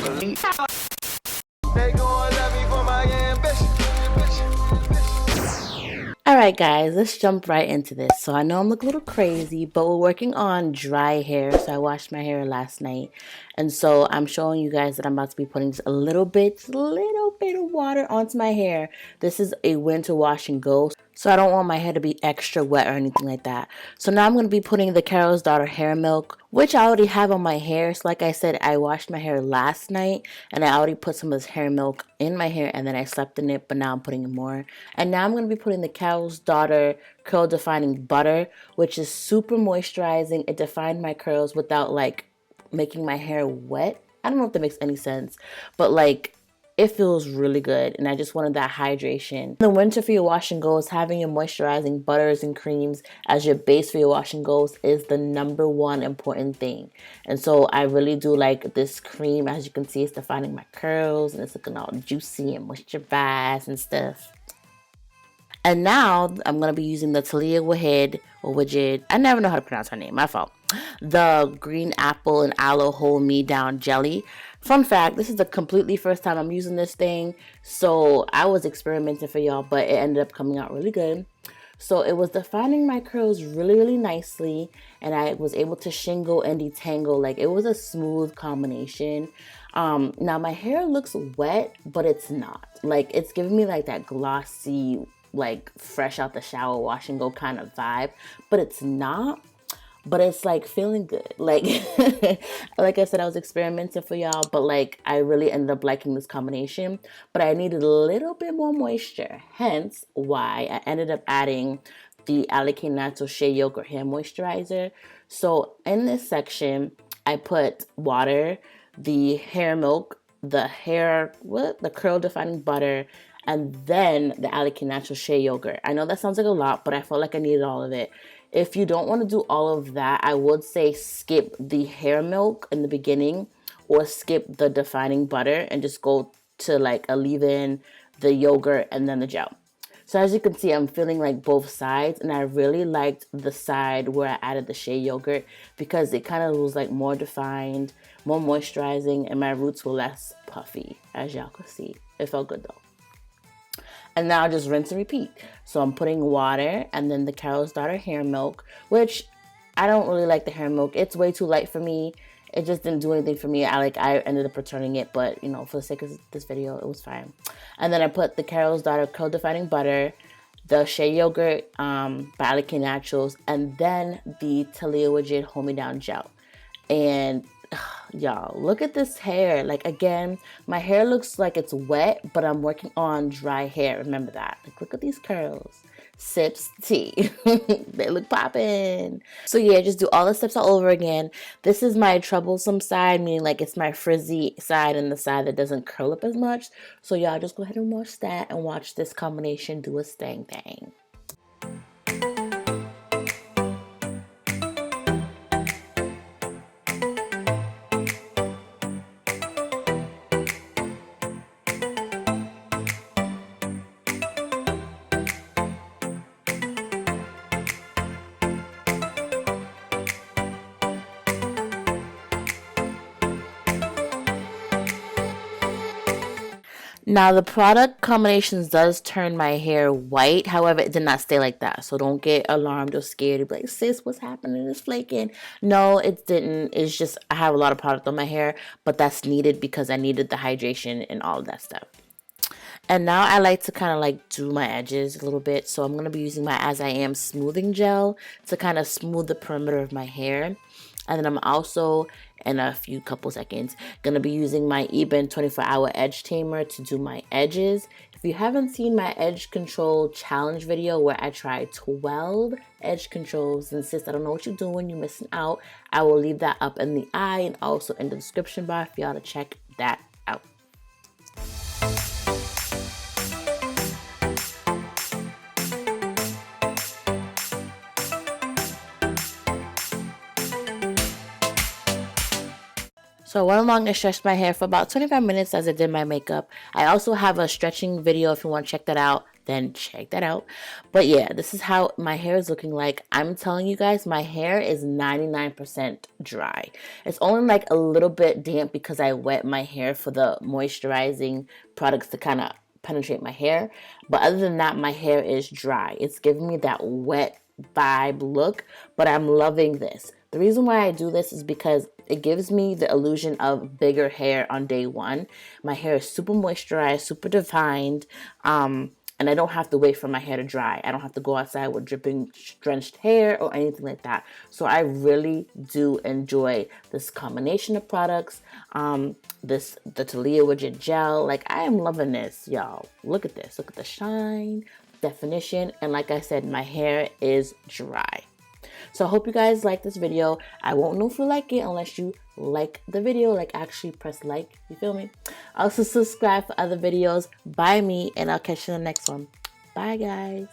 They gon' love me for my ambition. Alright guys, let's jump right into this. So I know I'm looking a little crazy, but we're working on dry hair. So I washed my hair last night. And so I'm showing you guys that I'm about to be putting just a little bit of water onto my hair. This is a winter wash and go. So I don't want my hair to be extra wet or anything like that. So now I'm going to be putting the Carol's Daughter hair milk, which I already have on my hair. So like I said, I washed my hair last night and I already put some of this hair milk in my hair and then I slept in it, but now I'm putting in more. And now I'm going to be putting the Carol's Daughter curl defining butter, which is super moisturizing. It defined my curls without like making my hair wet. I don't know if that makes any sense, but like it feels really good, and I just wanted that hydration. In the winter for your wash and goes, having your moisturizing butters and creams as your base for your wash and goes is the #1 important thing. And so I really do like this cream. As you can see, it's defining my curls, and it's looking all juicy and moisturized and stuff. And now I'm going to be using the Talia Wajid, or Wajid, I never know how to pronounce her name, my fault. The green apple and aloe hold me down jelly. Fun fact, this is the completely first time I'm using this thing. So I was experimenting for y'all, but it ended up coming out really good. So it was defining my curls really nicely, and I was able to shingle and detangle. Like, it was a smooth combination. Now my hair looks wet, but it's not. Like, it's giving me like that glossy, like fresh out the shower wash and go kind of vibe, but it's not. But it's like feeling good. Like like I said, I was experimenting for y'all, but like I really ended up liking this combination. But I needed a little bit more moisture, hence why I ended up adding the Alicate Natural Shea Yogurt Hair Moisturizer. So in this section, I put water, the hair milk, the curl defining butter, and then the Alicate Natural Shea Yogurt. I know that sounds like a lot, but I felt like I needed all of it. If you don't want to do all of that, I would say skip the hair milk in the beginning, or skip the defining butter and just go to like a leave-in, the yogurt, and then the gel. So as you can see, I'm feeling like both sides, and I really liked the side where I added the shea yogurt because it kind of was like more defined, more moisturizing, and my roots were less puffy, as y'all could see. It felt good though. And now just rinse and repeat. So I'm putting water and then the Carol's Daughter hair milk, which I don't really like the hair milk. It's way too light for me. It just didn't do anything for me. I ended up returning it, but you know, for the sake of this video, it was fine. And then I put the Carol's Daughter curl defining butter, the shea yogurt by Alicate Naturals, and then the Talia Wajid Hold Me Down gel. And y'all, look at this hair. Like, again, my hair looks like it's wet, but I'm working on dry hair. Remember that. Like, look at these curls. Sips tea. They look poppin'. So yeah, just do all the steps all over again. This is my troublesome side, meaning like it's my frizzy side and the side that doesn't curl up as much. So y'all just go ahead and watch that and watch this combination do its thing. Now the product combinations does turn my hair white. However, it did not stay like that. So don't get alarmed or scared. You'll be like, sis, what's happening? It's flaking. No, it didn't. It's just I have a lot of product on my hair, but that's needed because I needed the hydration and all of that stuff. And now I like to kind of like do my edges a little bit. So I'm going to be using my As I Am smoothing gel to kind of smooth the perimeter of my hair. And then I'm also, in a couple seconds, going to be using my Ebin 24-hour edge tamer to do my edges. If you haven't seen my edge control challenge video where I tried 12 edge controls, and sis, I don't know what you're doing, you're missing out. I will leave that up in the eye and also in the description bar for y'all to check that out. So I went along and stretched my hair for about 25 minutes as I did my makeup. I also have a stretching video if you want to check that out then check that out. But yeah, this is how my hair is looking like. I'm telling you guys, my hair is 99% dry. It's only like a little bit damp because I wet my hair for the moisturizing products to kind of penetrate my hair. But other than that, my hair is dry. It's giving me that wet vibe look, but I'm loving this. The reason why I do this is because it gives me the illusion of bigger hair on day one. My hair is super moisturized, super defined, and I don't have to wait for my hair to dry. I don't have to go outside with dripping, drenched hair or anything like that. So I really do enjoy this combination of products. The Talia Widget Gel, like I am loving this, y'all. Look at this. Look at the shine, definition, and like I said, my hair is dry. So I hope you guys like this video. I won't know if you like it unless you like the video, like actually press like, you feel me? Also subscribe for other videos by me, and I'll catch you in the next one. Bye guys.